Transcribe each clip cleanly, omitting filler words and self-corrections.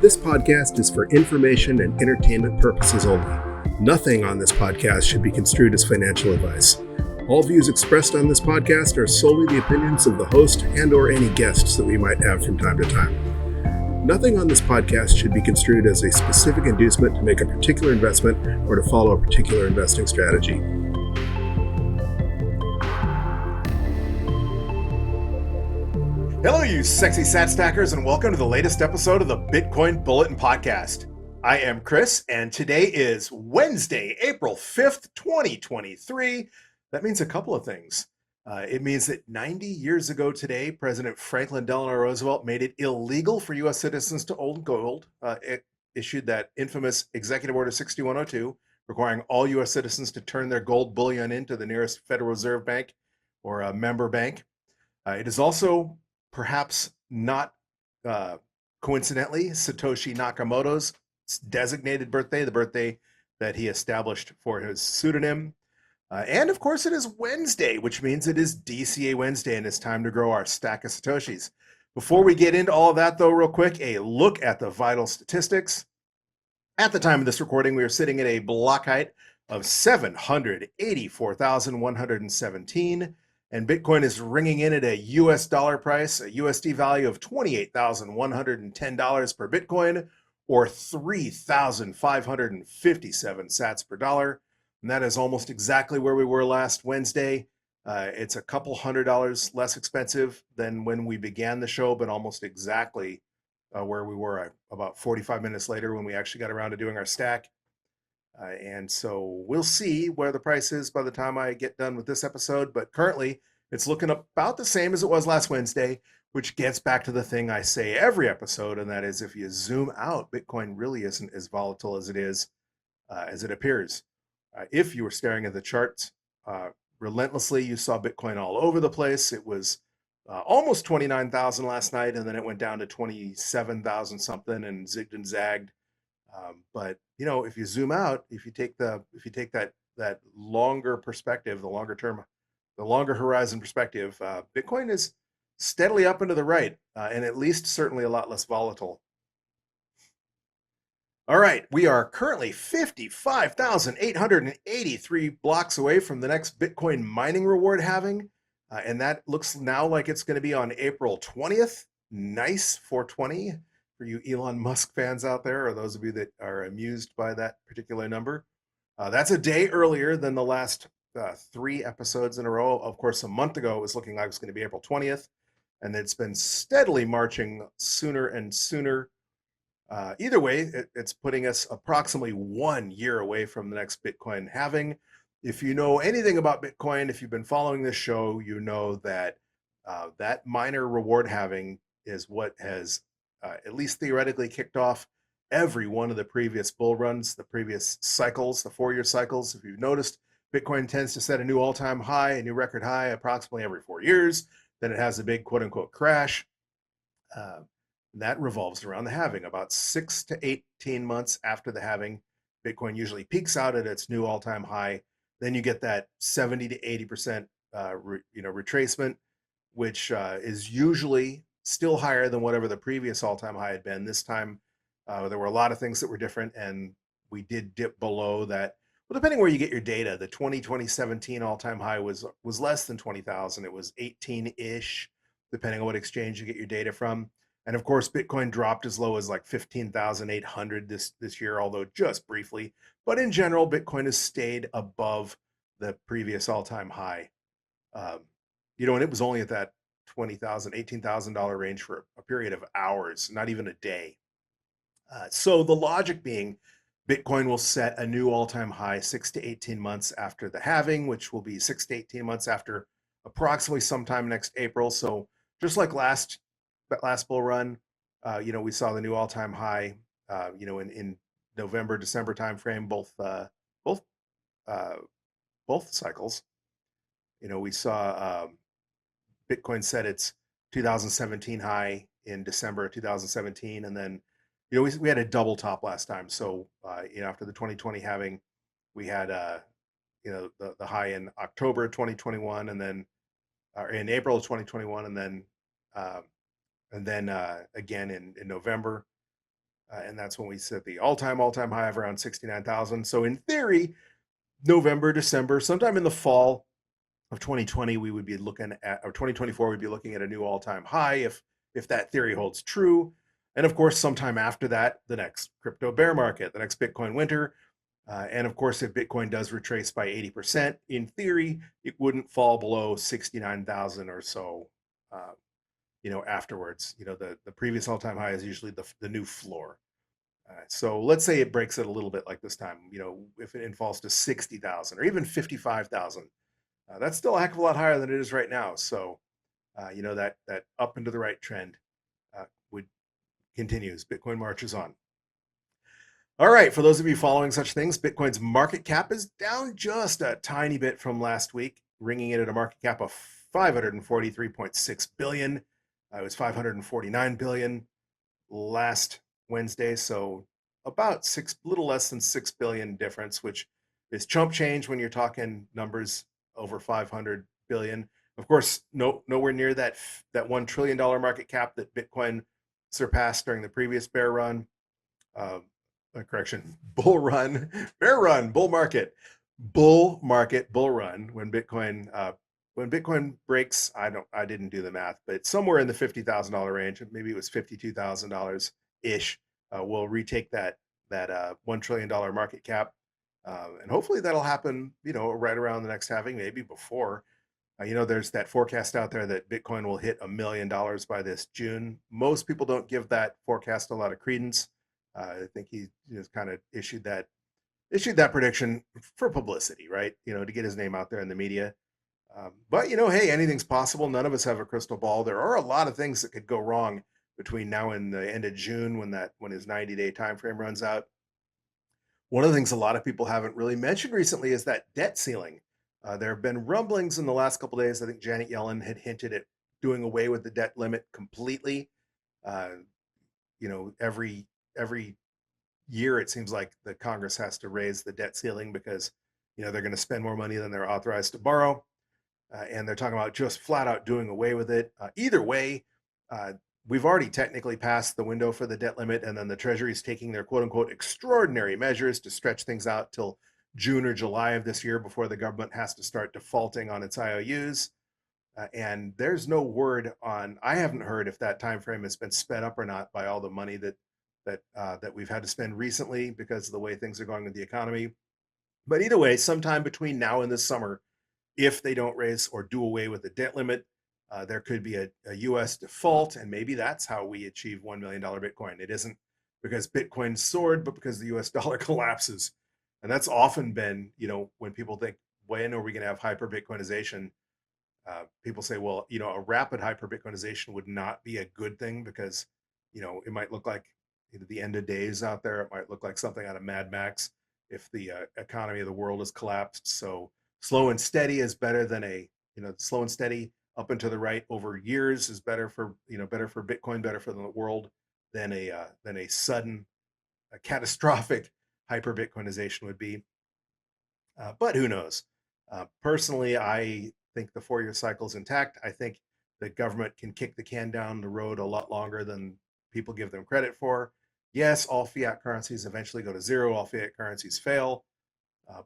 This podcast is for information and entertainment purposes only. Nothing on this podcast should be construed as financial advice. All views expressed on this podcast are solely the opinions of the host and/or any guests that we might have from time to time. Nothing on this podcast should be construed as a specific inducement to make a particular investment or to follow a particular investing strategy. Hello, you sexy sat stackers, and welcome to the latest episode of the Bitcoin Bulletin podcast. I am Chris, and today is Wednesday, April 5th, 2023. That means a couple of things. It means that 90 years ago today, President Franklin Delano Roosevelt made it illegal for U.S. citizens to own gold. It issued that infamous Executive Order 6102, requiring all U.S. citizens to turn their gold bullion into the nearest Federal Reserve Bank or a member bank. It is also, perhaps not coincidentally, Satoshi Nakamoto's designated birthday, the birthday that he established for his pseudonym. And of course, it is Wednesday, which means it is DCA Wednesday, and it's time to grow our stack of Satoshis. Before we get into all of that, though, real quick, a look at the vital statistics. At the time of this recording, we are sitting at a block height of 784,117. And Bitcoin is ringing in at a US dollar price, a USD value of $28,110 per Bitcoin, or 3,557 sats per dollar. And that is almost exactly where we were last Wednesday. It's a couple $100 less expensive than when we began the show, but almost exactly where we were about 45 minutes later when we actually got around to doing our stack. And so we'll see where the price is by the time I get done with this episode. But currently, it's looking about the same as it was last Wednesday, which gets back to the thing I say every episode, and that is if you zoom out, Bitcoin really isn't as volatile as it is, as it appears. If you were staring at the charts relentlessly, you saw Bitcoin all over the place. It was almost 29,000 last night, and then it went down to 27,000 something and zigged and zagged. But you know, if you zoom out, if you take that longer perspective, the longer horizon perspective, Bitcoin is steadily up and to the right, and at least certainly a lot less volatile. All right, we are currently 55,883 blocks away from the next Bitcoin mining reward halving, and that looks now like it's going to be on April 20th. Nice 420. For you Elon Musk fans out there, or those of you that are amused by that particular number. That's a day earlier than the last 3 episodes in a row. Of course, a month ago, it was looking like it was going to be April 20th, and it's been steadily marching sooner and sooner. Either way, it's putting us approximately 1 year away from the next Bitcoin halving. If you know anything about Bitcoin, if you've been following this show, you know that that miner reward halving is what has at least theoretically kicked off every one of the previous bull runs, the previous cycles, the 4-year cycles. If you've noticed, Bitcoin tends to set a new all-time high, a new record high approximately every 4 years. Then it has a big quote-unquote crash. That revolves around the halving. About 6 to 18 months after the halving, Bitcoin usually peaks out at its new all-time high. Then you get that 70 to 80% retracement, which is usually still higher than whatever the previous all-time high had been. This time, there were a lot of things that were different, and we did dip below that. Well, depending where you get your data, the 2017 all-time high was less than 20,000. It was 18-ish, depending on what exchange you get your data from. And of course, Bitcoin dropped as low as like 15,800 this year, although just briefly. But in general, Bitcoin has stayed above the previous all-time high. And it was only at that $20,000, $18,000 range for a period of hours, not even a day. So the logic being, Bitcoin will set a new all-time high 6 to 18 months after the halving, which will be 6 to 18 months after approximately sometime next April. So just like last bull run, we saw the new all-time high, in November, December timeframe, both cycles. We saw Bitcoin set its 2017 high in December of 2017, and then we had a double top last time. So after the 2020 halving, we had the high in October 2021, and then in April of 2021, and then again in November. and that's when we set the all-time high of around 69,000. So in theory, November, December, sometime in the fall of 2020, we would be looking at, or 2024, we'd be looking at a new all-time high if that theory holds true. And of course, sometime after that, the next crypto bear market, the next Bitcoin winter. And of course, if Bitcoin does retrace by 80%, in theory, it wouldn't fall below 69,000 or so, afterwards. The previous all-time high is usually the new floor. So let's say it breaks it a little bit like this time, if it falls to 60,000 or even 55,000, that's still a heck of a lot higher than it is right now. So, that up and to the right trend would continues. Bitcoin marches on. All right, for those of you following such things, Bitcoin's market cap is down just a tiny bit from last week, ringing it at a market cap of 543.6 billion. It was 549 billion last Wednesday, so about little less than 6 billion difference, which is chump change when you're talking numbers over 500 billion. Of course, nowhere near that $1 trillion market cap that Bitcoin surpassed during the previous bear run. Bull run, bear run, bull market, bull run. When Bitcoin breaks, I didn't do the math, but somewhere in the $50,000 range, maybe it was $52,000 ish. We'll retake that $1 trillion market cap, and hopefully that'll happen. Right around the next halving, maybe before. There's that forecast out there that Bitcoin will hit $1 million by this June. Most people don't give that forecast a lot of credence. I think he just kind of issued that prediction for publicity, right? To get his name out there in the media. But hey, anything's possible. None of us have a crystal ball. There are a lot of things that could go wrong between now and the end of June when his 90-day time frame runs out. One of the things a lot of people haven't really mentioned recently is that debt ceiling. There have been rumblings in the last couple of days. I think Janet Yellen had hinted at doing away with the debt limit completely. Every year it seems like the Congress has to raise the debt ceiling because they're going to spend more money than they're authorized to borrow, and they're talking about just flat out doing away with it. Either way, we've already technically passed the window for the debt limit, and then the Treasury is taking their quote unquote extraordinary measures to stretch things out till June or July of this year before the government has to start defaulting on its IOUs. And there's no word on, I haven't heard if that time frame has been sped up or not by all the money that we've had to spend recently because of the way things are going with the economy. But either way, sometime between now and this summer, if they don't raise or do away with the debt limit, there could be a U.S. default, and maybe that's how we achieve $1 million Bitcoin. It isn't because Bitcoin soared, but because the U.S. dollar collapses. And that's often been, when people think, when are we going to have hyper Bitcoinization? People say, well, a rapid hyper Bitcoinization would not be a good thing because, it might look like the end of days out there. It might look like something out of Mad Max if the economy of the world has collapsed. So slow and steady is better than slow and steady up and to the right over years is better for Bitcoin, better for the world than a sudden catastrophic hyper Bitcoinization would be. But who knows? Personally, I think the 4-year cycle is intact. I think the government can kick the can down the road a lot longer than people give them credit for. Yes, all fiat currencies eventually go to zero. All fiat currencies fail.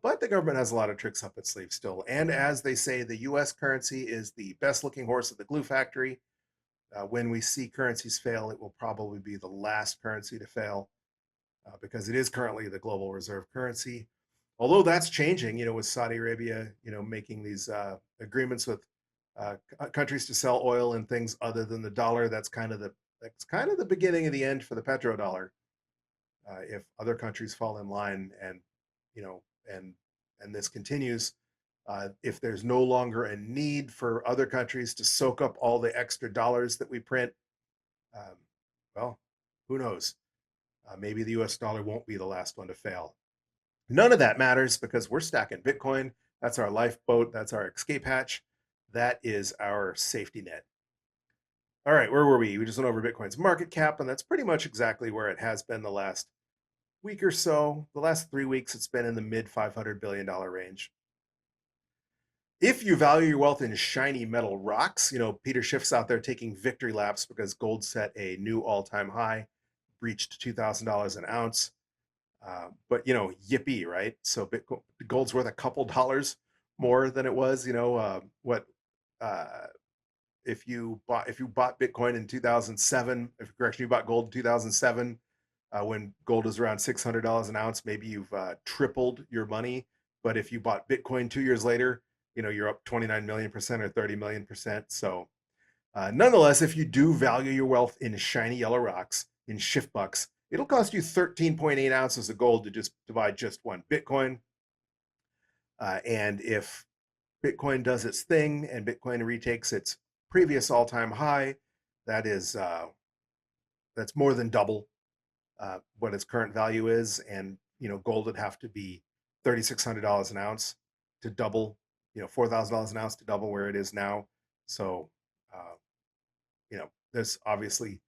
But the government has a lot of tricks up its sleeve still. And as they say, the U.S. currency is the best looking horse at the glue factory. When we see currencies fail, it will probably be the last currency to fail because it is currently the global reserve currency. Although that's changing, with Saudi Arabia, making these agreements with countries to sell oil and things other than the dollar. That's kind of the beginning of the end for the petrodollar. If other countries fall in line and this continues, if there's no longer a need for other countries to soak up all the extra dollars that we print, well, who knows? Maybe the US dollar won't be the last one to fail. None of that matters because we're stacking Bitcoin. That's our lifeboat. That's our escape hatch. That is our safety net. All right, where were we? We just went over Bitcoin's market cap, and that's pretty much exactly where it has been the last week or so. The last 3 weeks, it's been in the mid $500 billion range. If you value your wealth in shiny metal rocks, Peter Schiff's out there taking victory laps because gold set a new all-time high. breached $2,000 an ounce. But yippee, right? So Bitcoin, gold's worth a couple dollars more than it was. If you bought Bitcoin in 2007, you bought gold in 2007, when gold was around $600 an ounce, maybe you've tripled your money. But if you bought Bitcoin 2 years later, you're up 29 million% or 30 million%. So nonetheless, if you do value your wealth in shiny yellow rocks, in shift bucks, it'll cost you 13.8 ounces of gold to just divide just one Bitcoin. And if Bitcoin does its thing and Bitcoin retakes its previous all-time high, that's more than double what its current value is. And gold would have to be $3,600 an ounce to double, $4,000 an ounce to double where it is now. So there's obviously,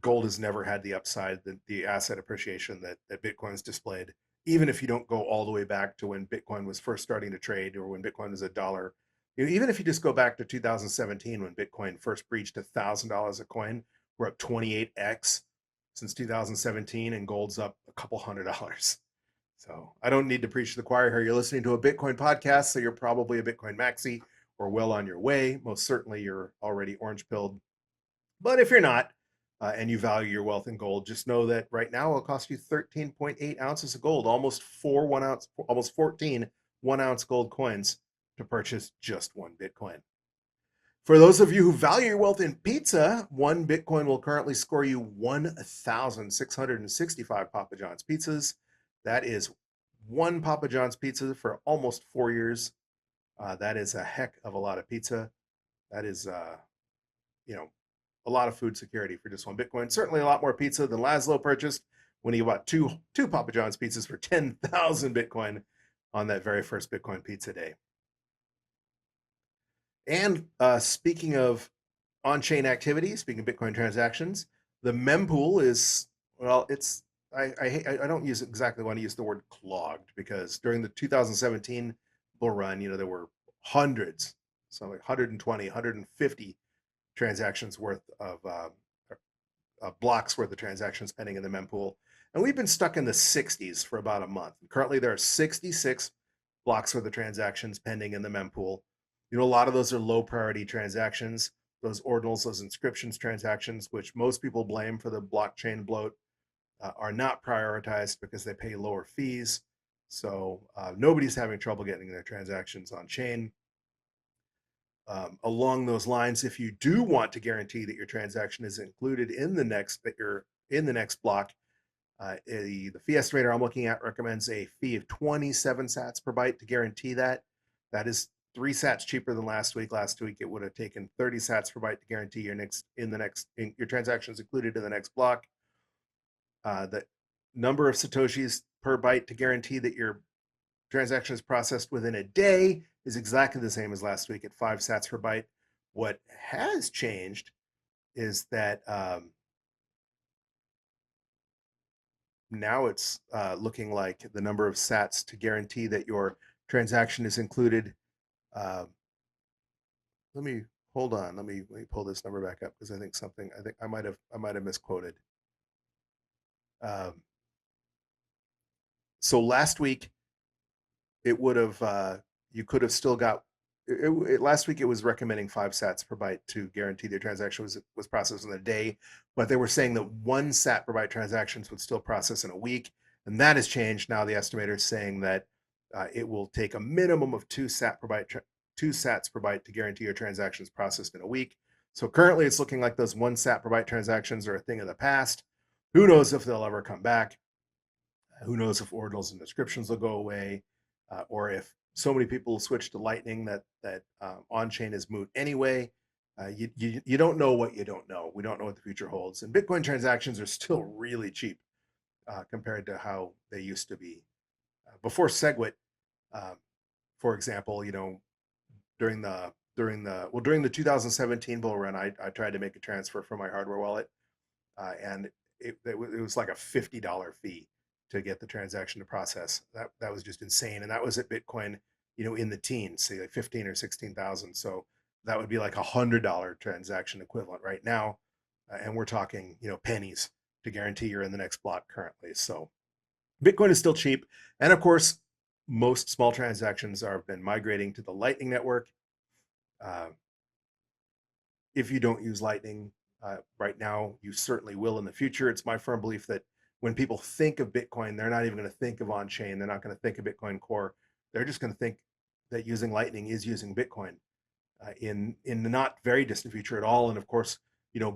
gold has never had the upside, the asset appreciation that Bitcoin's displayed. Even if you don't go all the way back to when Bitcoin was first starting to trade, or when Bitcoin was $1, even if you just go back to 2017 when Bitcoin first breached $1,000 a coin, we're up 28x since 2017, and gold's up a couple $100. So I don't need to preach to the choir here. You're listening to a Bitcoin podcast, so you're probably a Bitcoin maxi or well on your way. Most certainly you're already orange pilled. But if you're not, and you value your wealth in gold, just know that right now it'll cost you 13.8 ounces of gold, almost 14 1-ounce gold coins to purchase just one Bitcoin. For those of you who value your wealth in pizza, one Bitcoin will currently score you 1,665 Papa John's pizzas. That is one Papa John's pizza for almost 4 years. That is a heck of a lot of pizza. That is, a lot of food security for just one Bitcoin. Certainly a lot more pizza than Laszlo purchased when he bought two Papa John's pizzas for 10,000 Bitcoin on that very first Bitcoin pizza day. And speaking of on-chain activity, speaking of Bitcoin transactions, the mempool is, well, it's, I don't exactly want to use the word clogged, because during the 2017 bull run, there were hundreds, so like 120, 150 transactions worth of blocks worth of transactions pending in the mempool. And we've been stuck in the 60s for about a month. Currently, there are 66 blocks worth of transactions pending in the mempool. A lot of those are low priority transactions, those ordinals, those inscriptions transactions, which most people blame for the blockchain bloat, are not prioritized because they pay lower fees. So nobody's having trouble getting their transactions on chain. Along those lines, if you do want to guarantee that your transaction is included in the next block, the fee estimator I'm looking at recommends a fee of 27 sats per byte to guarantee that. That is 3 sats cheaper than last week. Last week it would have taken 30 sats per byte to guarantee your transaction is included in the next block. The number of Satoshis per byte to guarantee that your transaction is processed within a day is exactly the same as last week at 5 sats per byte. What has changed is that now it's looking like the number of sats to guarantee that your transaction is included. Let me pull this number back up, because I think I might have misquoted. So last week it would have, you could have still got, last week it was recommending 5 sats per byte to guarantee their transaction was processed in a day, but they were saying that 1 sat per byte transactions would still process in a week, and that has changed. Now the estimator is saying that it will take a minimum of 2 sats per byte to guarantee your transactions processed in a week. So currently it's looking like those 1 sat per byte transactions are a thing of the past. Who knows if they'll ever come back? Who knows if ordinals and inscriptions will go away, or if so many people switch to Lightning that on-chain is moot anyway. You don't know what you don't know. We don't know what the future holds. And Bitcoin transactions are still really cheap compared to how they used to be. Before SegWit, for example, during the 2017 bull run, I tried to make a transfer from my hardware wallet, and it was like a $50 fee to get the transaction to process. That was just insane. And that was at Bitcoin, in the teens, say like 15 or 16,000. So that would be like $100 transaction equivalent right now. And we're talking, pennies to guarantee you're in the next block currently. So Bitcoin is still cheap. And of course, most small transactions have been migrating to the Lightning Network. If you don't use Lightning right now, you certainly will in the future. It's my firm belief that when people think of Bitcoin, they're not even going to think of on-chain. They're not going to think of Bitcoin Core. They're just going to think that using Lightning is using Bitcoin in the not very distant future at all. And of course,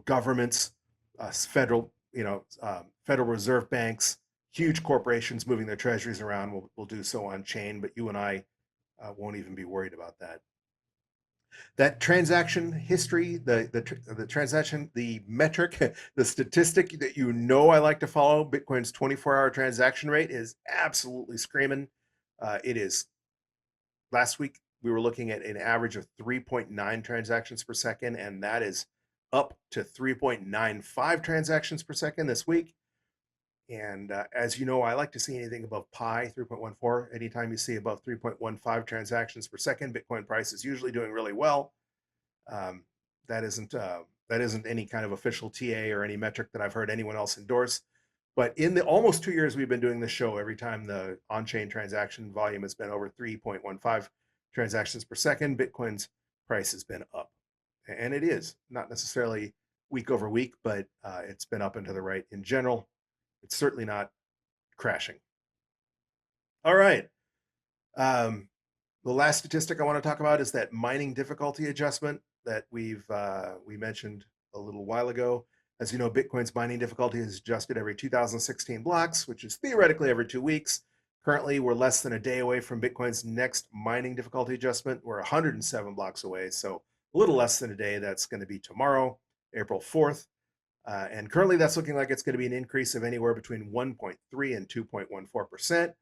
governments, federal reserve banks, huge corporations moving their treasuries around will do so on chain, but you and I won't even be worried about that. That transaction history, the transaction, the metric, the statistic that I like to follow, Bitcoin's 24-hour transaction rate is absolutely screaming. It is. Last week we were looking at an average of 3.9 transactions per second, and that is up to 3.95 transactions per second this week. And as you know, I like to see anything above pi, 3.14. Anytime you see above 3.15 transactions per second, Bitcoin price is usually doing really well. That isn't any kind of official TA or any metric that I've heard anyone else endorse. But in the almost 2 years we've been doing this show, every time the on-chain transaction volume has been over 3.15 transactions per second, Bitcoin's price has been up. And it is, not necessarily week over week, but it's been up and to the right in general. It's certainly not crashing. All right. The last statistic I want to talk about is that mining difficulty adjustment that we mentioned a little while ago. As you know, Bitcoin's mining difficulty is adjusted every 2016 blocks, which is theoretically every 2 weeks. Currently, we're less than a day away from Bitcoin's next mining difficulty adjustment. We're 107 blocks away, so a little less than a day. That's going to be tomorrow, April 4th. And currently that's looking like it's going to be an increase of anywhere between 1.3 and 2.14%.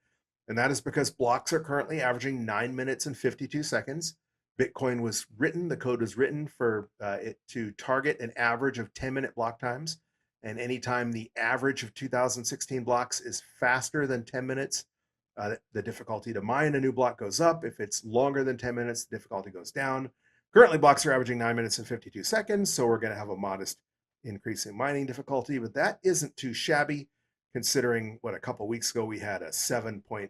And that is because blocks are currently averaging 9 minutes and 52 seconds. Bitcoin was written, the code was written for it to target an average of 10-minute block times. And anytime the average of 2016 blocks is faster than 10 minutes, the difficulty to mine a new block goes up. If it's longer than 10 minutes, the difficulty goes down. Currently, blocks are averaging 9 minutes and 52 seconds, so we're going to have a modest increase in mining difficulty, but that isn't too shabby considering what a couple weeks ago we had a 7.6%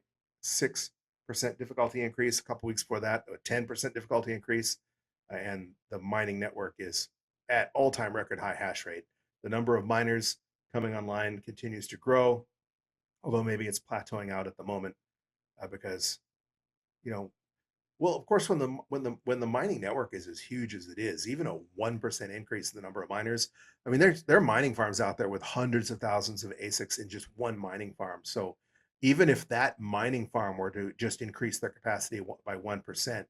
difficulty increase. A couple weeks before that, a 10% difficulty increase, and the mining network is at all-time record high hash rate. The number of miners coming online continues to grow, although maybe it's plateauing out at the moment because, well, of course, when the mining network is as huge as it is, even a 1% increase in the number of miners, I mean, there are mining farms out there with hundreds of thousands of ASICs in just one mining farm. So even if that mining farm were to just increase their capacity by 1%,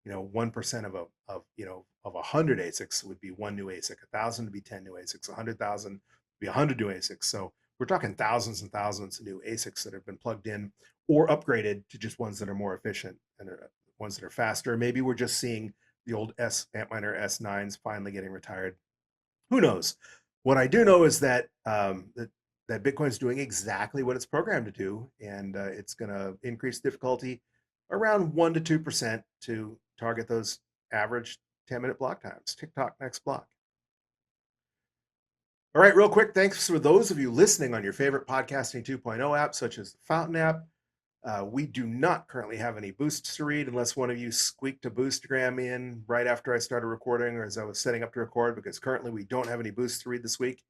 1% of 100 ASICs would be one new ASIC, 1,000 would be 10 new ASICs, 100,000 would be 100 new ASICs. So we're talking thousands and thousands of new ASICs that have been plugged in or upgraded to just ones that are more efficient and ones that are faster. Maybe we're just seeing the old Antminer S9s finally getting retired. Who knows? What I do know is that that Bitcoin's doing exactly what it's programmed to do, and it's going to increase difficulty around 1 to 2% to target those average 10-minute block times. TikTok next block. All right, real quick, thanks for those of you listening on your favorite podcasting 2.0 app, such as the Fountain app. We do not currently have any boosts to read unless one of you squeaked a Boostgram in right after I started recording or as I was setting up to record, because currently we don't have any boosts to read this week.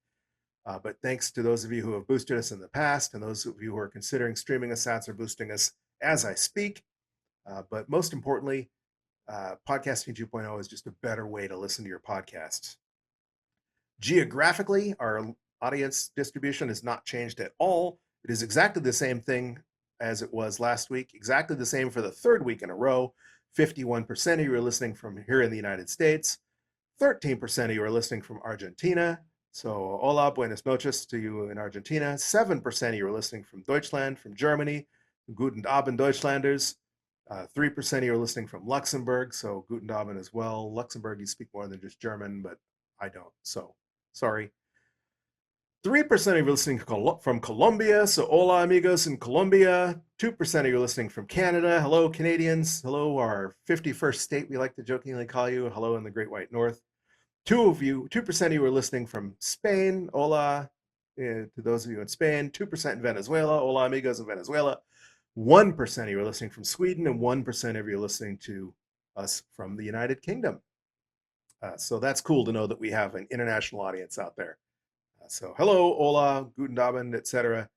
But thanks to those of you who have boosted us in the past and those of you who are considering streaming us sats or boosting us as I speak. But most importantly, Podcasting 2.0 is just a better way to listen to your podcasts. Geographically, our audience distribution has not changed at all. It is exactly the same thing as it was last week, exactly the same for the third week in a row. 51% of you are listening from here in the United States. 13% of you are listening from Argentina. So hola, buenas noches to you in Argentina. 7% of you are listening from Deutschland, from Germany. Guten Abend, Deutschlanders. 3% of you are listening from Luxembourg, so Guten Abend as well. Luxembourg, you speak more than just German, but I don't, so sorry. 3% of you are listening from Colombia, so hola amigos in Colombia. 2% of you are listening from Canada. Hello, Canadians. Hello, our 51st state, we like to jokingly call you. Hello in the Great White North. 2% of you are listening from Spain. Hola. to those of you in Spain, 2% in Venezuela, hola amigos in Venezuela, 1% of you are listening from Sweden, and 1% of you are listening to us from the United Kingdom. So that's cool to know that we have an international audience out there. So hello, hola, guten Abend, etc.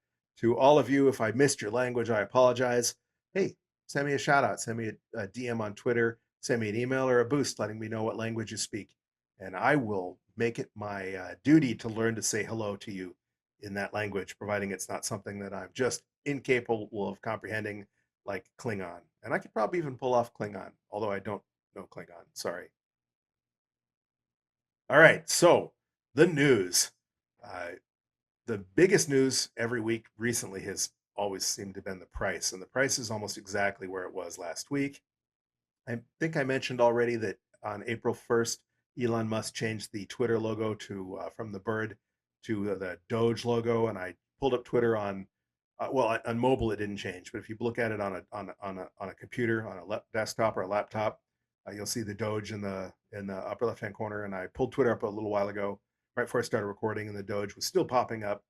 To all of you. If I missed your language, I apologize. Hey, send me a shout out, send me a DM on Twitter, send me an email or a boost letting me know what language you speak. And I will make it my duty to learn to say hello to you in that language, providing it's not something that I'm just incapable of comprehending, like Klingon. And I could probably even pull off Klingon, although I don't know Klingon. Sorry. All right, so the news. Uh, the biggest news every week recently has always seemed to have been the price, and the price is almost exactly where it was last week. I think I mentioned already that on April 1st, Elon Musk changed the Twitter logo to from the bird to the Doge logo, and I pulled up Twitter on well, on mobile it didn't change, but if you look at it on a computer, on a desktop or a laptop, you'll see the Doge in the upper left hand corner. And I pulled Twitter up a little while ago, right before I started recording, and the Doge was still popping up.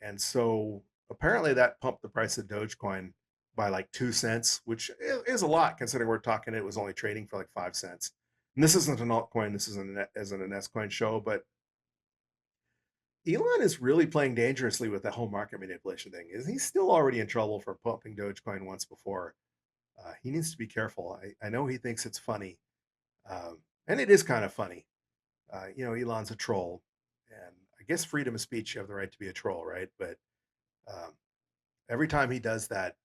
And so apparently that pumped the price of Dogecoin by like 2 cents, which is a lot considering we're talking it was only trading for like 5 cents. And this isn't an altcoin, this isn't an S coin show, but Elon is really playing dangerously with the whole market manipulation thing. Is he still already in trouble for pumping Dogecoin once before? He needs to be careful. I know he thinks it's funny, and it is kind of funny. Elon's a troll, and I guess freedom of speech, you have the right to be a troll, right? But um, every time he does that,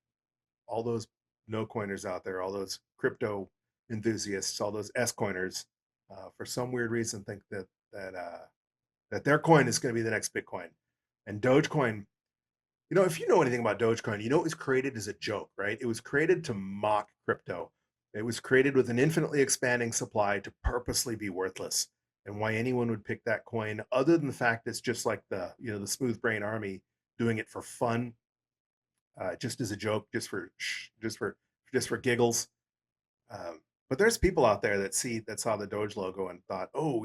all those no coiners out there, all those crypto enthusiasts, all those S coiners, for some weird reason, think that their coin is going to be the next Bitcoin. And Dogecoin, if you know anything about Dogecoin, it was created as a joke, right? It was created to mock crypto. It was created with an infinitely expanding supply to purposely be worthless. And why anyone would pick that coin, other than the fact it's just like the smooth brain army doing it for fun, just as a joke, just for giggles. But there's people out there that saw the Doge logo and thought, oh,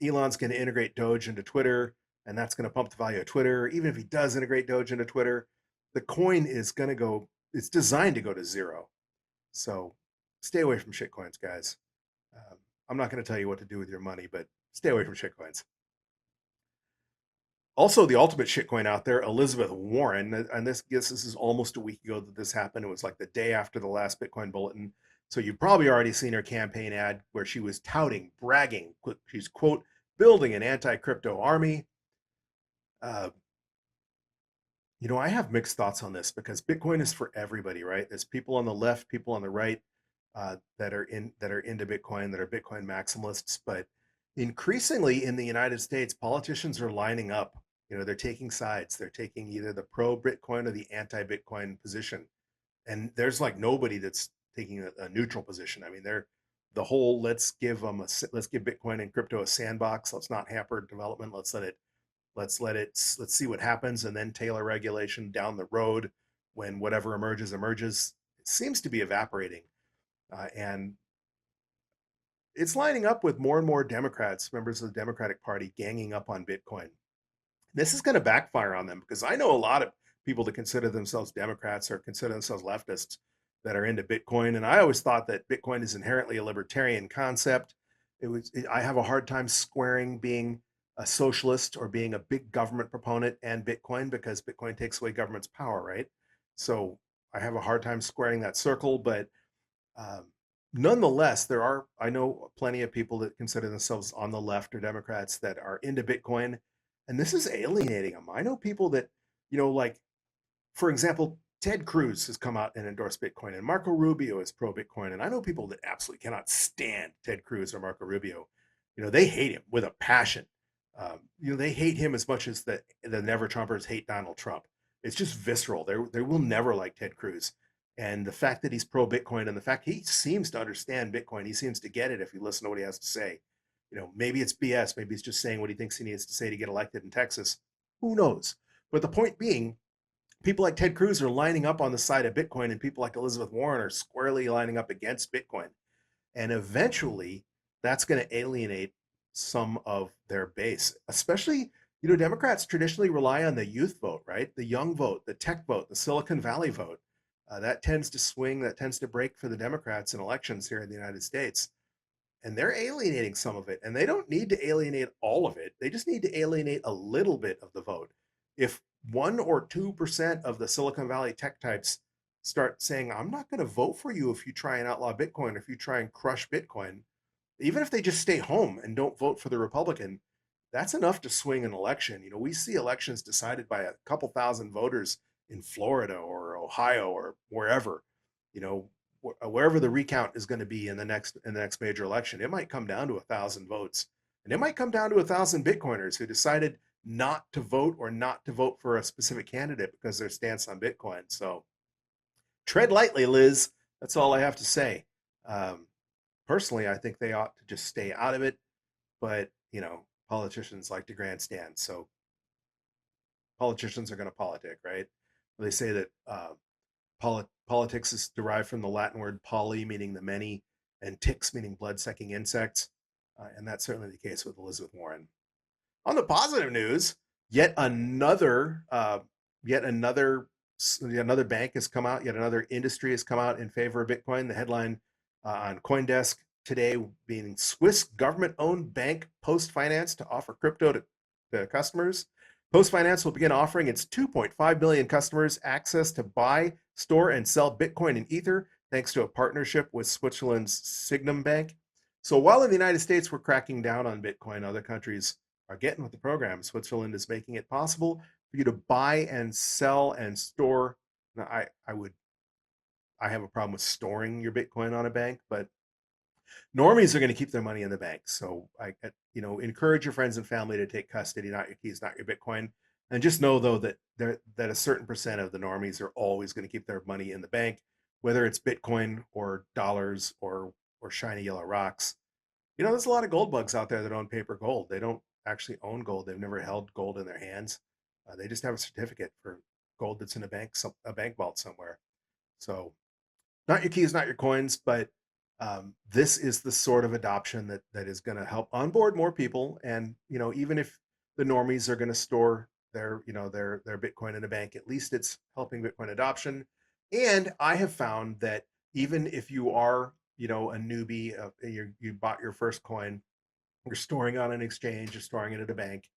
Elon's going to integrate Doge into Twitter, and that's going to pump the value of Twitter. Even if he does integrate Doge into Twitter, the coin is going to go, it's designed to go to zero. So stay away from shitcoins, guys. I'm not going to tell you what to do with your money, but stay away from shitcoins. Also, the ultimate shitcoin out there, Elizabeth Warren, and this is almost a week ago that this happened. It was like the day after the last Bitcoin Bulletin. So you've probably already seen her campaign ad where she was touting, bragging. She's, quote, building an anti-crypto army. I have mixed thoughts on this because Bitcoin is for everybody, right? There's people on the left, people on the right that are into Bitcoin, that are Bitcoin maximalists. But increasingly in the United States, politicians are lining up. They're taking sides. They're taking either the pro-Bitcoin or the anti-Bitcoin position. And there's like nobody that's taking a neutral position. I mean, they're the whole let's give Bitcoin and crypto a sandbox. Let's not hamper development. Let's see what happens, and then tailor regulation down the road when whatever emerges. It seems to be evaporating, and it's lining up with more and more Democrats, members of the Democratic Party, ganging up on Bitcoin. This is going to backfire on them because I know a lot of people that consider themselves Democrats or consider themselves leftists that are into Bitcoin, and I always thought that Bitcoin is inherently a libertarian concept. I have a hard time squaring being a socialist or being a big government proponent and Bitcoin, because Bitcoin takes away government's power, right? So I have a hard time squaring that circle, but nonetheless, I know plenty of people that consider themselves on the left or Democrats that are into Bitcoin, and this is alienating them. I know people that, like, for example, Ted Cruz has come out and endorsed Bitcoin, and Marco Rubio is pro Bitcoin. And I know people that absolutely cannot stand Ted Cruz or Marco Rubio. They hate him with a passion. They hate him as much as the Never Trumpers hate Donald Trump. It's just visceral. They will never like Ted Cruz. And the fact that he's pro Bitcoin, and the fact he seems to understand Bitcoin, he seems to get it if you listen to what he has to say. Maybe it's BS. Maybe he's just saying what he thinks he needs to say to get elected in Texas. Who knows? But the point being, people like Ted Cruz are lining up on the side of Bitcoin, and people like Elizabeth Warren are squarely lining up against Bitcoin. And eventually, that's going to alienate some of their base, especially Democrats traditionally rely on the youth vote, right? The young vote, the tech vote, the Silicon Valley vote. That tends to swing, that tends to break for the Democrats in elections here in the United States. And they're alienating some of it. And they don't need to alienate all of it. They just need to alienate a little bit of the vote. If 1 or 2% of the Silicon Valley tech types start saying, I'm not going to vote for you if you try and outlaw Bitcoin, or if you try and crush Bitcoin, even if they just stay home and don't vote for the Republican, that's enough to swing an election. We see elections decided by a couple thousand voters in Florida or Ohio or wherever, you know, wherever the recount is going to be in the next major election. It might come down to 1,000 votes, and it might come down to 1,000 Bitcoiners who decided not to vote or not to vote for a specific candidate because their stance on Bitcoin. So tread lightly, Liz. That's all I have to say. Personally, I think they ought to just stay out of it. But, politicians like to grandstand. So politicians are going to politic, right? They say that politics is derived from the Latin word poly, meaning the many, and ticks, meaning blood-sucking insects. And that's certainly the case with Elizabeth Warren. On the positive news, yet another bank has come out, yet another industry has come out in favor of Bitcoin. The headline on CoinDesk today being Swiss government-owned bank PostFinance to offer crypto to customers. PostFinance will begin offering its 2.5 million customers access to buy, store, and sell Bitcoin and Ether, thanks to a partnership with Switzerland's Sygnum Bank. So while in the United States we're cracking down on Bitcoin, other countries are getting with the program. Switzerland is making it possible for you to buy and sell and store. Now, I have a problem with storing your Bitcoin on a bank, but normies are going to keep their money in the bank. So I encourage your friends and family to take custody, not your keys, not your Bitcoin. And just know though that a certain percent of the normies are always going to keep their money in the bank, whether it's Bitcoin or dollars or shiny yellow rocks. There's a lot of gold bugs out there that own paper gold. They don't actually own gold. They've never held gold in their hands. They just have a certificate for gold that's in a bank vault somewhere. So not your keys, not your coins, but this is the sort of adoption that is going to help onboard more people. And even if the normies are going to store their Bitcoin in a bank, at least it's helping Bitcoin adoption. And I have found that even if you are a newbie, you bought your first coin, you're storing on an exchange, you're storing it at a bank,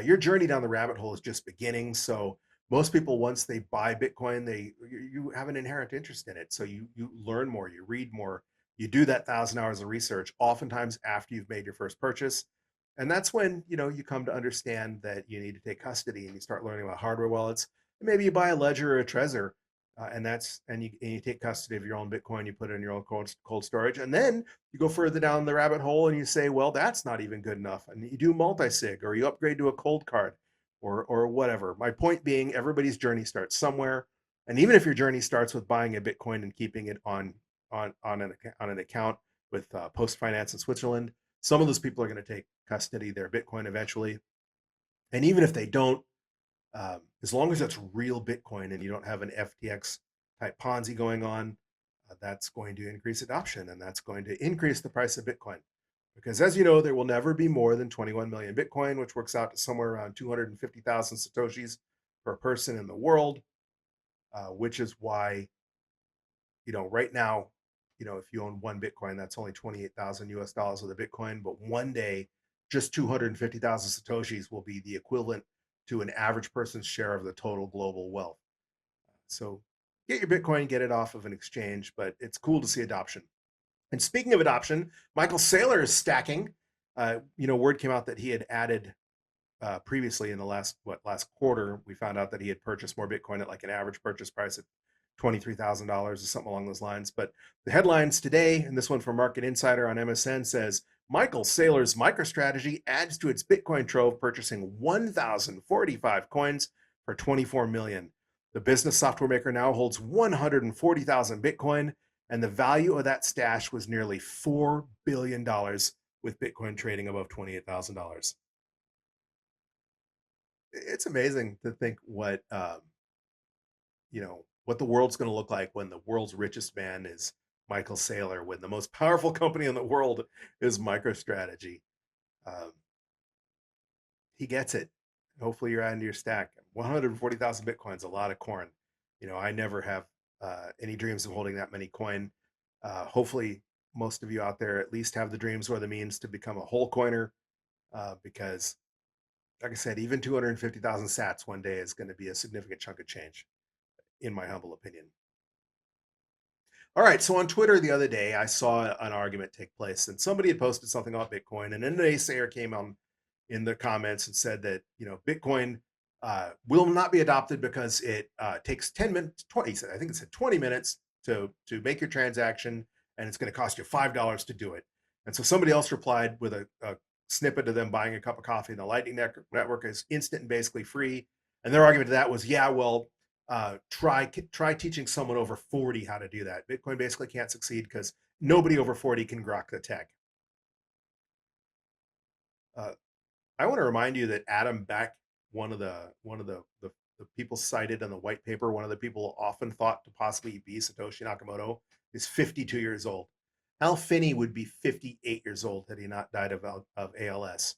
your journey down the rabbit hole is just beginning. So most people, once they buy Bitcoin, you have an inherent interest in it. So you learn more, you read more, you do that 1,000 hours of research, oftentimes after you've made your first purchase. And that's when you come to understand that you need to take custody, and you start learning about hardware wallets. And maybe you buy a Ledger or a Trezor, and you take custody of your own Bitcoin, you put it in your own cold storage, and then you go further down the rabbit hole and you say, well, that's not even good enough, and you do multi-sig, or you upgrade to a cold card, or whatever. My point being, everybody's journey starts somewhere, and even if your journey starts with buying a Bitcoin and keeping it on an account with PostFinance in Switzerland, some of those people are going to take custody of their Bitcoin eventually, and even if they don't, as long as it's real Bitcoin and you don't have an FTX type Ponzi going on, that's going to increase adoption, and that's going to increase the price of Bitcoin. Because as you know, there will never be more than 21 million Bitcoin, which works out to somewhere around 250,000 Satoshis per person in the world, which is why, right now, if you own one Bitcoin, that's only 28,000 US dollars of the Bitcoin. But one day, just 250,000 Satoshis will be the equivalent to an average person's share of the total global wealth. So get your Bitcoin, get it off of an exchange, but it's cool to see adoption. And speaking of adoption, Michael Saylor is stacking. Word came out that he had added previously in the last quarter. We found out that he had purchased more Bitcoin at like an average purchase price of $23,000 or something along those lines. But the headlines today, and this one from Market Insider on MSN, says Michael Saylor's MicroStrategy adds to its Bitcoin trove, purchasing 1,045 coins for $24 million. The business software maker now holds 140,000 Bitcoin, and the value of that stash was nearly $4 billion, with Bitcoin trading above $28,000. It's amazing to think what the world's going to look like when the world's richest man is Michael Saylor, when the most powerful company in the world is MicroStrategy. He gets it. Hopefully you're adding to your stack. 140,000 Bitcoins, a lot of corn. I never have any dreams of holding that many coin. Hopefully most of you out there at least have the dreams or the means to become a whole coiner, because like I said, even 250,000 sats one day is going to be a significant chunk of change, in my humble opinion. All right, so on Twitter the other day, I saw an argument take place, and somebody had posted something about Bitcoin, and an naysayer came on in the comments and said that Bitcoin will not be adopted because it takes 10 minutes, 20. I think it said 20 minutes to make your transaction, and it's going to cost you $5 to do it. And so somebody else replied with a snippet of them buying a cup of coffee, and the Lightning Network is instant and basically free. And their argument to that was, yeah, well, try teaching someone over 40 how to do that. Bitcoin basically can't succeed because nobody over 40 can grok the tech. I want to remind you that Adam Beck, one of the people cited in the white paper, one of the people often thought to possibly be Satoshi Nakamoto, is 52 years old. Hal Finney would be 58 years old had he not died of ALS.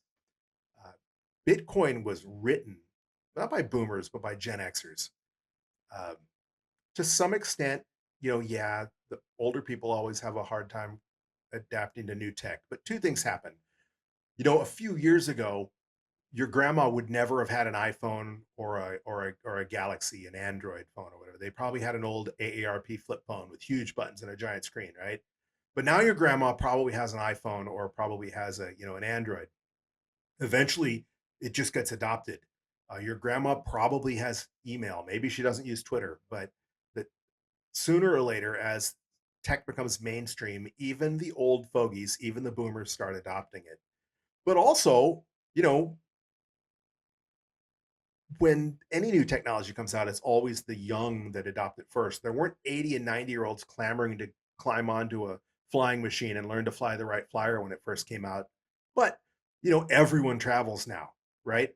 Bitcoin was written not by boomers but by Gen Xers. To some extent, yeah, the older people always have a hard time adapting to new tech. But two things happen. A few years ago, your grandma would never have had an iPhone or a Galaxy, an Android phone or whatever. They probably had an old AARP flip phone with huge buttons and a giant screen, right? But now your grandma probably has an iPhone or probably has an Android. Eventually, it just gets adopted. Your grandma probably has email. Maybe she doesn't use Twitter, but that sooner or later, as tech becomes mainstream, even the old fogies, even the boomers start adopting it. But also, when any new technology comes out, it's always the young that adopt it first. There weren't 80 and 90-year-olds clamoring to climb onto a flying machine and learn to fly the right flyer when it first came out. But, everyone travels now, right?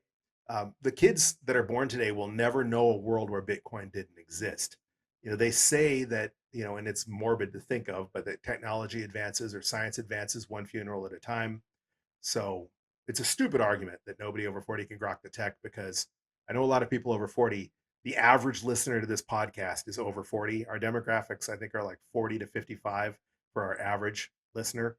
The kids that are born today will never know a world where Bitcoin didn't exist. They say that, and it's morbid to think of, but that technology advances or science advances one funeral at a time. So it's a stupid argument that nobody over 40 can grok the tech, because I know a lot of people over 40. The average listener to this podcast is over 40. Our demographics, I think, are like 40 to 55 for our average listener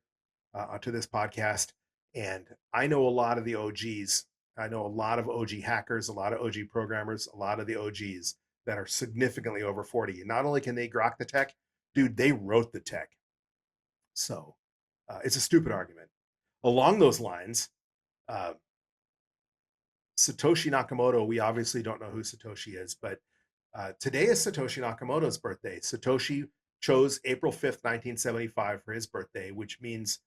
to this podcast. And I know a lot of the OGs. I know a lot of OG hackers, a lot of OG programmers, a lot of the OGs that are significantly over 40. And not only can they grok the tech, dude, they wrote the tech. So it's a stupid argument. Along those lines, uh, Satoshi Nakamoto, we obviously don't know who Satoshi is, but today is Satoshi Nakamoto's birthday. Satoshi chose April 5th, 1975 for his birthday, which means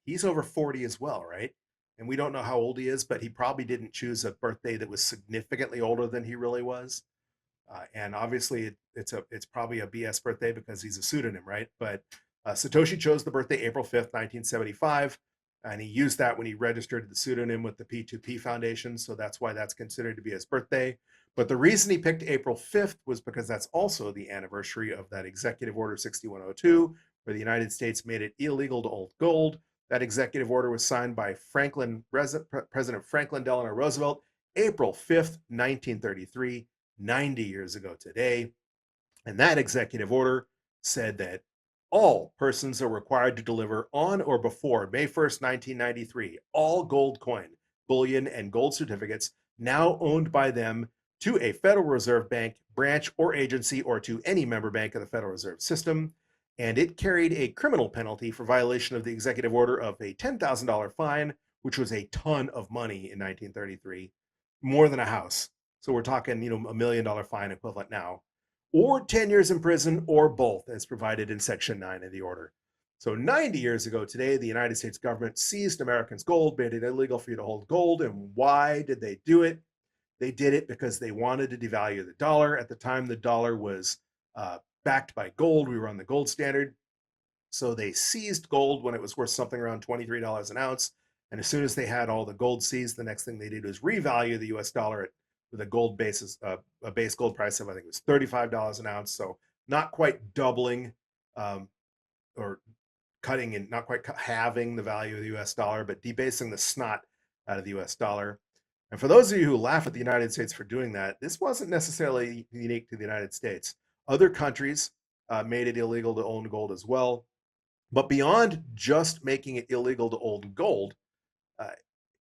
he's over 40 as well, right? And we don't know how old he is, but he probably didn't choose a birthday that was significantly older than he really was. And obviously it's probably a BS birthday because he's a pseudonym, right? But Satoshi chose the birthday April 5th, 1975. And he used that when he registered the pseudonym with the P2P Foundation. So that's why that's considered to be his birthday. But the reason he picked April 5th was because that's also the anniversary of that Executive Order 6102, where the United States made it illegal to hold gold. That executive order was signed by President Franklin Delano Roosevelt, April 5th, 1933, 90 years ago today. And that executive order said that all persons are required to deliver on or before May 1st, 1993, all gold coin, bullion, and gold certificates now owned by them to a Federal Reserve Bank branch or agency or to any member bank of the Federal Reserve System. And it carried a criminal penalty for violation of the executive order of a $10,000 fine, which was a ton of money in 1933, more than a house. So we're talking, $1 million fine equivalent now, or 10 years in prison, or both, as provided in Section 9 of the order. So 90 years ago today, the United States government seized Americans' gold, made it illegal for you to hold gold. And why did they do it? They did it because they wanted to devalue the dollar. At the time, the dollar was backed by gold. We were on the gold standard. So they seized gold when it was worth something around $23 an ounce. And as soon as they had all the gold seized, the next thing they did was revalue the US dollar with a gold basis, a base gold price of, I think it was $35 an ounce. So not quite doubling or cutting and not quite halving the value of the US dollar, but debasing the snot out of the US dollar. And for those of you who laugh at the United States for doing that, this wasn't necessarily unique to the United States. Other countries made it illegal to own gold as well. But beyond just making it illegal to own gold, uh,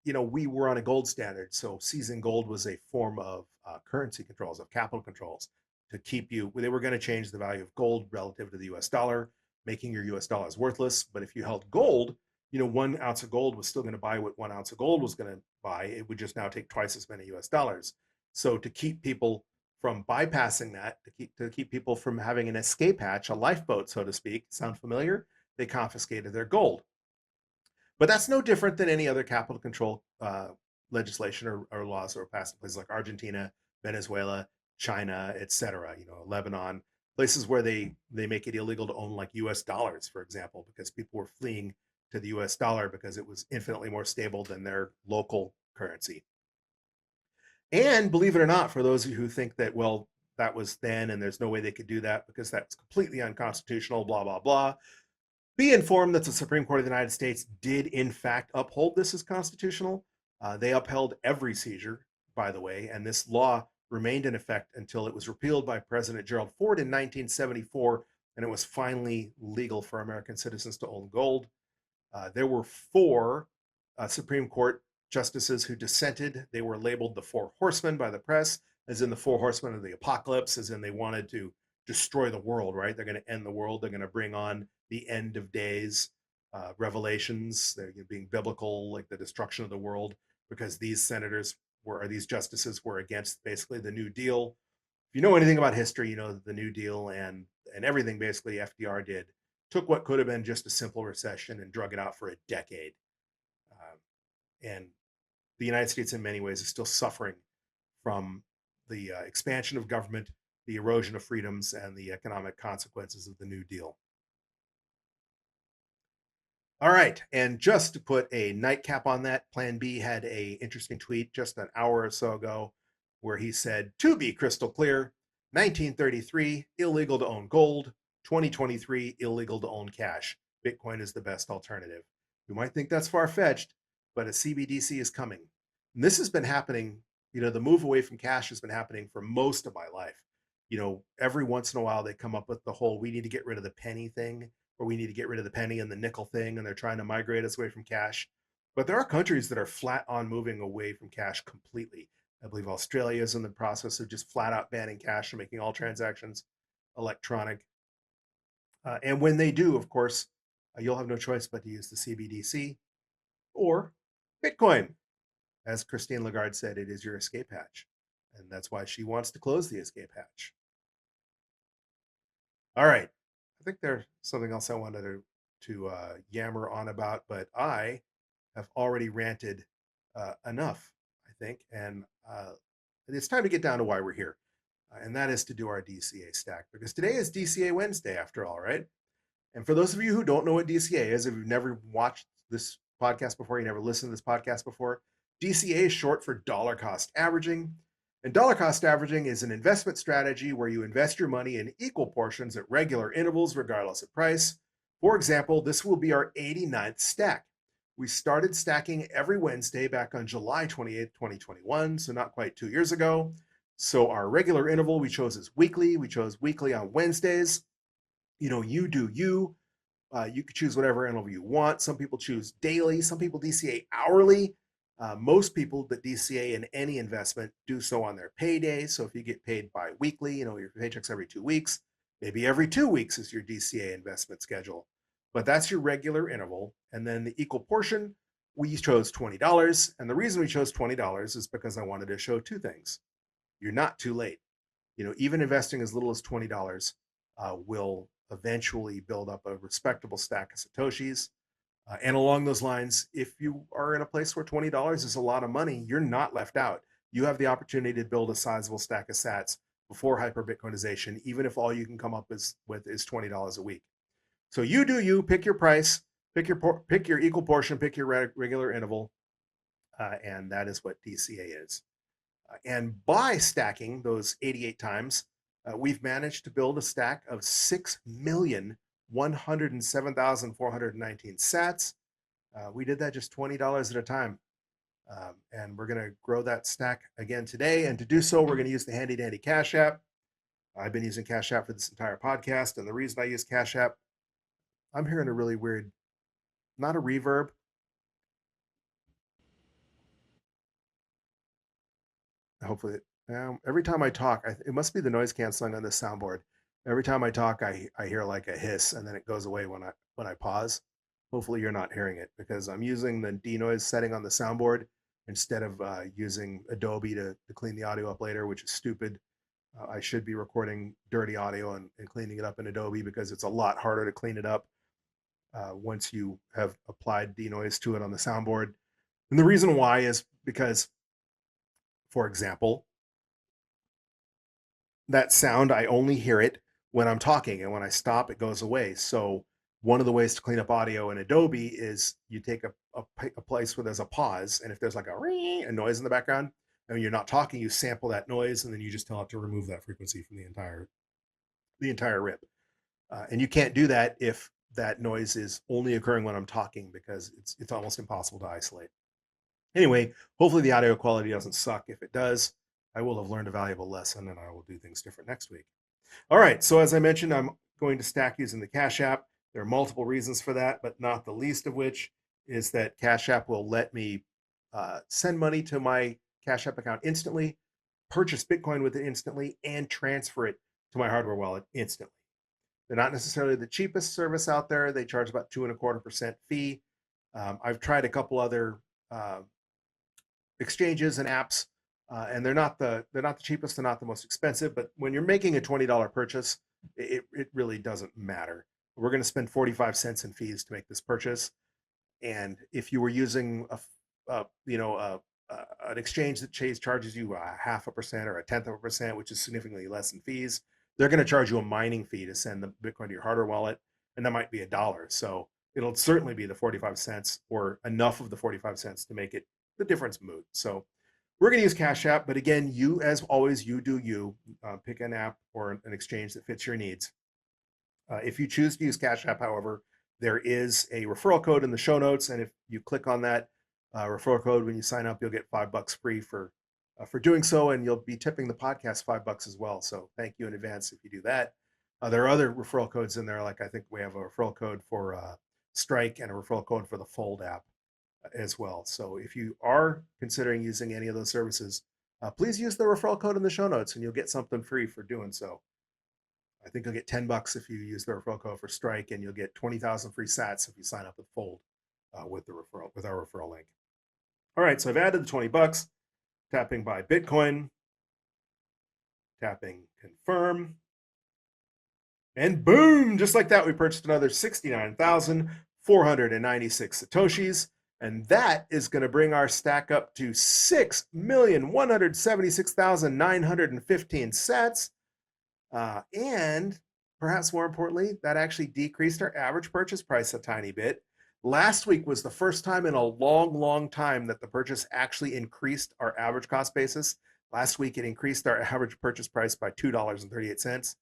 we were on a gold standard. So seizing gold was a form of currency controls, of capital controls to keep you. They were going to change the value of gold relative to the US dollar, making your US dollars worthless. But if you held gold, 1 ounce of gold was still going to buy what 1 ounce of gold was going to buy. It would just now take twice as many US dollars. So to keep people from bypassing that, to keep people from having an escape hatch, a lifeboat, so to speak, sound familiar? They confiscated their gold. But that's no different than any other capital control legislation or laws that were passed in places like Argentina, Venezuela, China, etc. Lebanon, places where they make it illegal to own like U.S. dollars, for example, because people were fleeing to the U.S. dollar because it was infinitely more stable than their local currency. And believe it or not, for those of you who think that, well, that was then and there's no way they could do that because that's completely unconstitutional, blah, blah, blah, be informed that the Supreme Court of the United States did, in fact, uphold this as constitutional. They upheld every seizure, by the way, and this law remained in effect until it was repealed by President Gerald Ford in 1974, and it was finally legal for American citizens to own gold. There were four Supreme Court justices who dissented. They were labeled the Four Horsemen by the press, as in the Four Horsemen of the Apocalypse, as in they wanted to destroy the world, right? They're going to end the world. They're going to bring on the end of days, revelations. They're being biblical, like the destruction of the world, because these these justices were against basically the New Deal. If you know anything about history, you know that the New Deal and everything basically FDR did took what could have been just a simple recession and drug it out for a decade. And the United States, in many ways, is still suffering from the expansion of government, the erosion of freedoms, and the economic consequences of the New Deal. All right, and just to put a nightcap on that, Plan B had a interesting tweet just an hour or so ago where he said, to be crystal clear, 1933, illegal to own gold. 2023, illegal to own cash. Bitcoin is the best alternative. You might think that's far-fetched, but a CBDC is coming. And this has been happening, the move away from cash has been happening for most of my life. Every once in a while they come up with the whole, we need to get rid of the penny thing, or we need to get rid of the penny and the nickel thing, and they're trying to migrate us away from cash. But there are countries that are flat on moving away from cash completely. I believe Australia is in the process of just flat out banning cash and making all transactions electronic. And when they do, of course, you'll have no choice but to use the CBDC or Bitcoin. As Christine Lagarde said, it is your escape hatch. And that's why she wants to close the escape hatch. All right. I think there's something else I wanted to yammer on about, but I have already ranted enough, I think. And it's time to get down to why we're here. And that is to do our DCA stack, because today is DCA Wednesday after all, right? And for those of you who don't know what DCA is, if you've never watched this podcast before, you never listened to this podcast before, DCA is short for dollar cost averaging. And dollar cost averaging is an investment strategy where you invest your money in equal portions at regular intervals, regardless of price. For example, this will be our 89th stack. We started stacking every Wednesday back on July 28th, 2021, so not quite 2 years ago. So our regular interval we chose is weekly. We chose weekly on Wednesdays. You do you. You could choose whatever interval you want. Some people choose daily. Some people DCA hourly. Most people that DCA in any investment do so on their payday. So if you get paid bi-weekly, your paycheck's every 2 weeks, maybe every 2 weeks is your DCA investment schedule. But that's your regular interval. And then the equal portion, we chose $20. And the reason we chose $20 is because I wanted to show two things. You're not too late. Even investing as little as $20 will eventually build up a respectable stack of Satoshis. And along those lines, if you are in a place where $20 is a lot of money, you're not left out. You have the opportunity to build a sizable stack of sats before hyper-Bitcoinization, even if all you can come up with is $20 a week. So you do you, pick your price, pick your equal portion, pick your regular interval, and that is what DCA is. And by stacking those 88 times, we've managed to build a stack of 6,107,419 sats. We did that just $20 at a time. And we're going to grow that stack again today. And to do so, we're going to use the handy dandy Cash App. I've been using Cash App for this entire podcast. And the reason I use Cash App, I'm hearing a really weird, not a reverb. Hopefully, every time I talk, it must be the noise canceling on this soundboard. Every time I talk, I hear like a hiss, and then it goes away when I pause. Hopefully, you're not hearing it because I'm using the denoise setting on the soundboard instead of using Adobe to clean the audio up later, which is stupid. I should be recording dirty audio and cleaning it up in Adobe because it's a lot harder to clean it up once you have applied denoise to it on the soundboard. And the reason why is because, for example, that sound, I only hear it when I'm talking, and when I stop, it goes away. So one of the ways to clean up audio in Adobe is you take a place where there's a pause, and if there's like a noise in the background, and when you're not talking, you sample that noise, and then you just tell it to remove that frequency from the entire rip. And you can't do that if that noise is only occurring when I'm talking because it's almost impossible to isolate. Anyway, hopefully the audio quality doesn't suck. If it does, I will have learned a valuable lesson and I will do things different next week. All right, so as I mentioned, I'm going to stack using the Cash App. There are multiple reasons for that, but not the least of which is that Cash App will let me send money to my Cash App account instantly, purchase Bitcoin with it instantly, and transfer it to my hardware wallet instantly. They're not necessarily the cheapest service out there. They charge about 2.25% fee. I've tried a couple other exchanges and apps, and they're not the cheapest, they're not the most expensive. But when you're making a $20 purchase, it really doesn't matter. We're going to spend 45 cents in fees to make this purchase, and if you were using an exchange that charges you 0.5% or 0.1%, which is significantly less in fees, they're going to charge you a mining fee to send the Bitcoin to your hardware wallet, and that might be $1. So it'll certainly be the 45 cents or enough of the 45 cents to make it the difference moot. So we're going to use Cash App, but again, you, as always, you do you. Pick an app or an exchange that fits your needs. If you choose to use Cash App, however, there is a referral code in the show notes, and if you click on that referral code when you sign up, you'll get $5 free for doing so, and you'll be tipping the podcast $5 as well. So thank you in advance if you do that. There are other referral codes in there, like I think we have a referral code for Strike and a referral code for the Fold app as well. So if you are considering using any of those services, please use the referral code in the show notes and you'll get something free for doing so. I think you'll get $10 if you use the referral code for Strike, and you'll get 20,000 free sats if you sign up with Fold with our referral link. All right, so I've added the $20, tapping buy Bitcoin, tapping confirm, and boom, just like that, we purchased another 69,496 Satoshis. And that is going to bring our stack up to 6,176,915 sats. And perhaps more importantly, that actually decreased our average purchase price a tiny bit. Last week was the first time in a long, long time that the purchase actually increased our average cost basis. Last week, it increased our average purchase price by $2.38.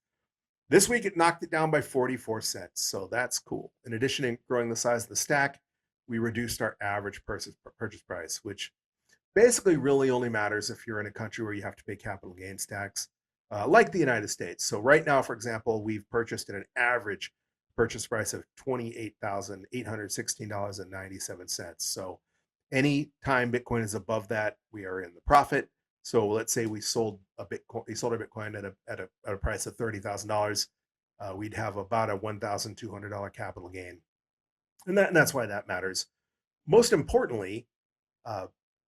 This week, it knocked it down by 44 cents. So that's cool. In addition to growing the size of the stack, we reduced our average purchase price, which basically really only matters if you're in a country where you have to pay capital gains tax, like the United States. So right now, for example, we've purchased at an average purchase price of $28,816.97. So any time Bitcoin is above that, we are in the profit. So let's say we sold our Bitcoin at a price of $30,000, we'd have about a $1,200 capital gain. And that's why that matters. Most importantly,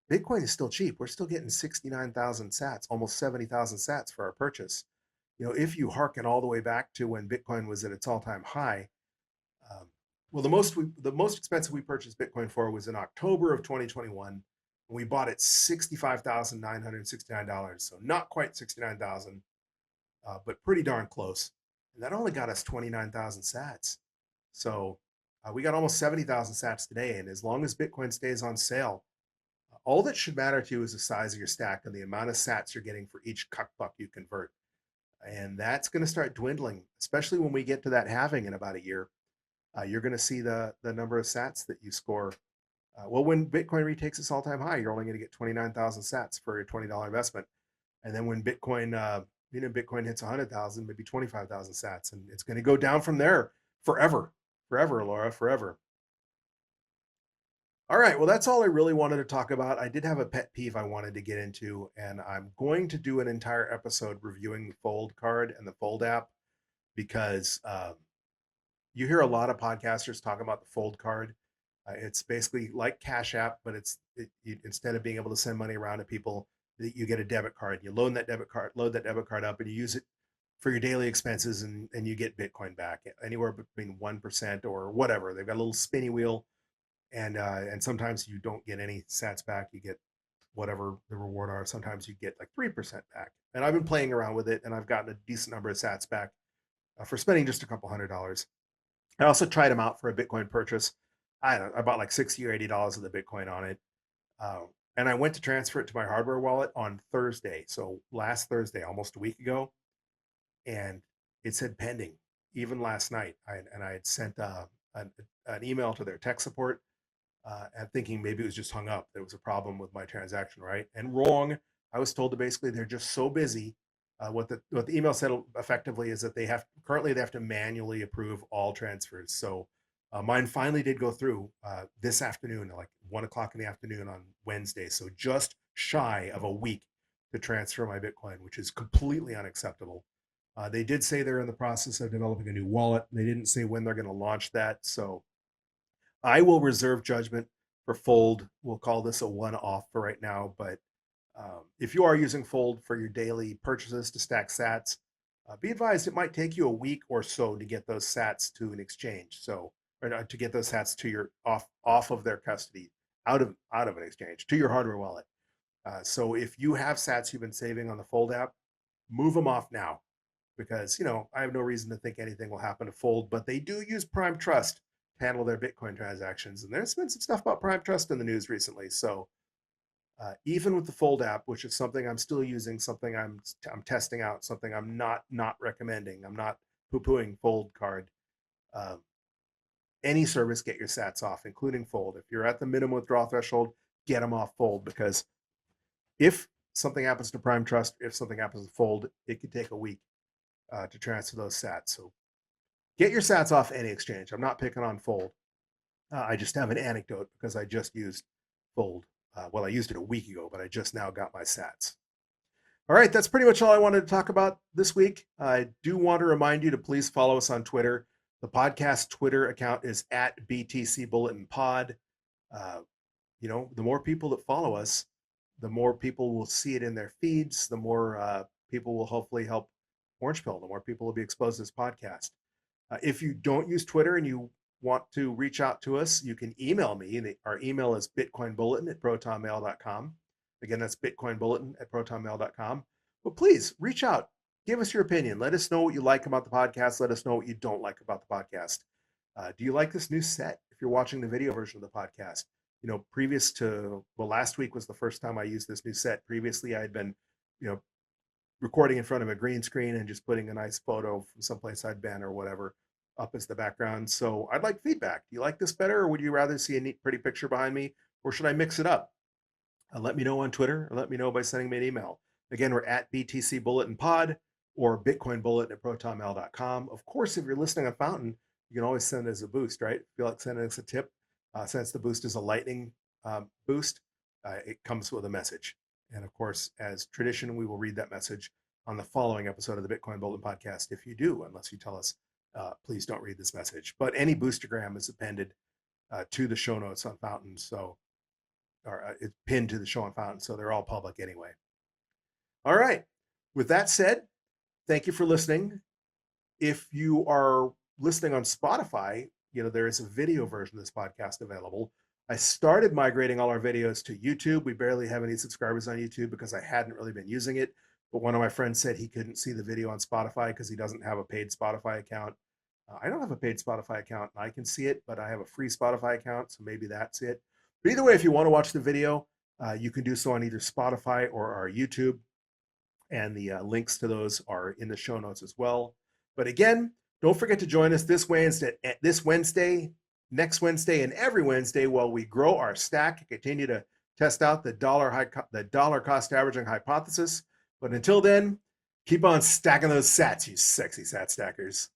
Bitcoin is still cheap. We're still getting 69,000 sats, almost 70,000 sats for our purchase. If you hearken all the way back to when Bitcoin was at its all-time high, the most expensive we purchased Bitcoin for was in October of 2021, and we bought it $65,969. So not quite 69,000, but pretty darn close. And that only got us 29,000 sats. So we got almost 70,000 sats today. And as long as Bitcoin stays on sale, all that should matter to you is the size of your stack and the amount of sats you're getting for each cuck buck you convert. And that's going to start dwindling, especially when we get to that halving in about a year. You're going to see the number of sats that you score Well, when Bitcoin retakes its all-time high, you're only going to get 29,000 sats for your $20 investment. And then when Bitcoin, Bitcoin hits 100,000, maybe 25,000 sats, and it's going to go down from there forever, forever, Laura, forever. All right, well, that's all I really wanted to talk about. I did have a pet peeve I wanted to get into, and I'm going to do an entire episode reviewing the Fold card and the Fold app because you hear a lot of podcasters talk about the Fold card. It's basically like Cash App, but instead of being able to send money around to people, you get a debit card. You load that debit card up, and you use it for your daily expenses, and you get Bitcoin back anywhere between 1% or whatever. They've got a little spinny wheel, and sometimes you don't get any sats back. You get whatever the reward are. Sometimes you get like 3% back. And I've been playing around with it, and I've gotten a decent number of sats back for spending just a couple $100. I also tried them out for a Bitcoin purchase. I bought like $60 or $80 of the Bitcoin on it. And I went to transfer it to my hardware wallet on Thursday. So last Thursday, almost a week ago. And it said pending, even last night. I had sent an email to their tech support, and thinking maybe it was just hung up. There was a problem with my transaction, right? And wrong. I was told that basically they're just so busy. What the email said effectively is that they have to manually approve all transfers. So mine finally did go through this afternoon, like 1 o'clock in the afternoon on Wednesday. So just shy of a week to transfer my Bitcoin, which is completely unacceptable. They did say they're in the process of developing a new wallet. They didn't say when they're going to launch that. So I will reserve judgment for Fold. We'll call this a one-off for right now. But if you are using Fold for your daily purchases to stack sats, be advised it might take you a week or so to get those sats to an exchange. So, or to get those sats to your off of their custody, out of an exchange to your hardware wallet. So if you have sats you've been saving on the Fold app, move them off now, because I have no reason to think anything will happen to Fold, but they do use Prime Trust to handle their Bitcoin transactions, and there's been some stuff about Prime Trust in the news recently. So even with the Fold app, which is something I'm still using, something I'm testing out, something I'm not recommending, I'm not poo-pooing Fold card. Any service, get your sats off, including Fold. If you're at the minimum withdrawal threshold, get them off Fold, because if something happens to Prime Trust, if something happens to Fold, it could take a week to transfer those sats. So get your sats off any exchange. I'm not picking on Fold. I just have an anecdote because I just used Fold. Well, I used it a week ago, but I just now got my sats. All right, that's pretty much all I wanted to talk about this week. I do want to remind you to please follow us on Twitter. The podcast Twitter account is at BTC Bulletin Pod. The more people that follow us, the more people will see it in their feeds, the more people will hopefully help Orange Pill, the more people will be exposed to this podcast. If you don't use Twitter and you want to reach out to us, you can email me. Our email is bitcoinbulletin@protonmail.com. Again, that's bitcoinbulletin@protonmail.com. But please reach out. Give us your opinion. Let us know what you like about the podcast. Let us know what you don't like about the podcast. Do you like this new set? If you're watching the video version of the podcast, last week was the first time I used this new set. Previously, I had been, recording in front of a green screen and just putting a nice photo from someplace I'd been or whatever up as the background. So I'd like feedback. Do you like this better, or would you rather see a neat, pretty picture behind me, or should I mix it up? Let me know on Twitter, or let me know by sending me an email. Again, we're at BTC Bulletin Pod or bitcoinbulletin@protonmail.com. Of course, if you're listening on Fountain, you can always send us a boost, right? If you like sending us a tip, since the boost is a lightning boost, it comes with a message. And of course, as tradition, we will read that message on the following episode of the Bitcoin Bulletin podcast. If you do, unless you tell us, please don't read this message. But any boostergram is appended to the show notes on Fountain. Or it's pinned to the show on Fountain. So they're all public anyway. All right. With that said, thank you for listening. If you are listening on Spotify, there is a video version of this podcast available. I started migrating all our videos to YouTube. We barely have any subscribers on YouTube because I hadn't really been using it. But one of my friends said he couldn't see the video on Spotify because he doesn't have a paid Spotify account. I don't have a paid Spotify account. I can see it, but I have a free Spotify account, so maybe that's it. But either way, if you want to watch the video, you can do so on either Spotify or our YouTube. And the links to those are in the show notes as well. But again, don't forget to join us this Wednesday next Wednesday and every Wednesday while we grow our stack and continue to test out the dollar cost averaging hypothesis. But until then, keep on stacking those sats, you sexy sat stackers.